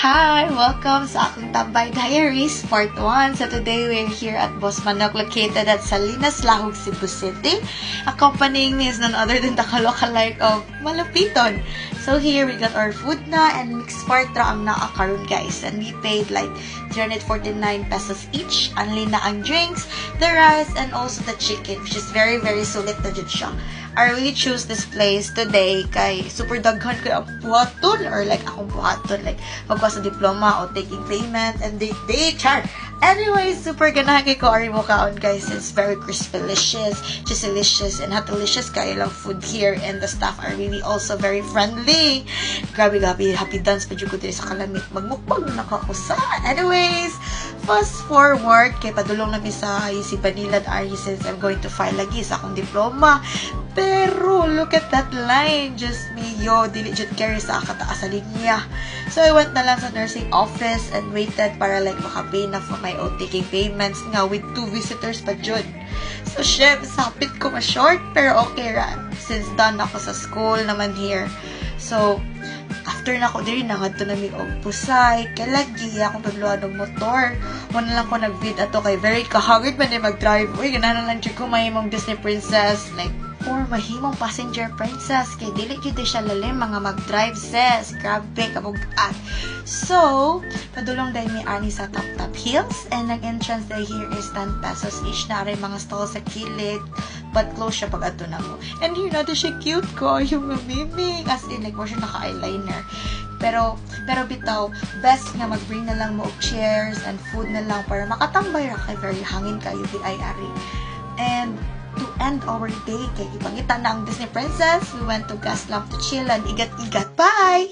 Hi! Welcome sa akong Tambay Diaries Part 1. So today we're here at Boss Manok located at Salinas, Lahog, Cebu City. Accompanying me is none other than the kalokalike of Malapiton. So here we got our food na and mixed part ra ang naakaroon guys. And we paid like 349 pesos each. Only na ang drinks, the rice, and also the chicken, which is very sulit na dyan siya. I really choose this place today kay super daghan ko ang buhaton or like akong buhaton like magkuha sa diploma o taking payment and they char. Anyway, super ganahan kay ko ari mo kaon guys. It's very crispy-licious, delicious and hot-delicious kayo lang food here and the staff are really also very friendly. Grabe, happy dance pa dyan ko sa kalamit. Magmukbang na nakakusa. Anyways, fast forward kay padulong namin sa UC Banilad RU since I'm going to file lagi sa akong diploma. Pero, look at that line. Just me, dili jud carry sa kataas sa linya. So, I went na lang sa nursing office and waited para like makapay na for my own taking payments nga with 2 visitors pa jud. So, syempre, sapit ko ma-short. Pero okay ra. Since done ako sa school naman here. So, after na ko diri nangadto na mi og pusay kay lagi akong pagluad og motor wala lang ko nag-vid ato kay very kahagard man mag-drive uy ganahan lang jud ko mahimong Disney princess like or mahimong passenger princess kay dili jud siya lalim mga mag-drive sis grabe kabugat. So padulong dai mi ani sa top hills and ang entrance day here is 10 pesos each na rin mga stall sa kilid but close siya pag ato na mo. And here natin siya cute ko, yung mamiming. As in, like, mo siya naka-eyeliner. Pero bitaw, best nga mag-bring na lang mo og chairs and food na lang para makatambay ra kay very hangin kayo di ay ari. And to end our day, kay ipangita na ang Disney Princess, we went to Gaslamp to chill and igat-igat. Bye!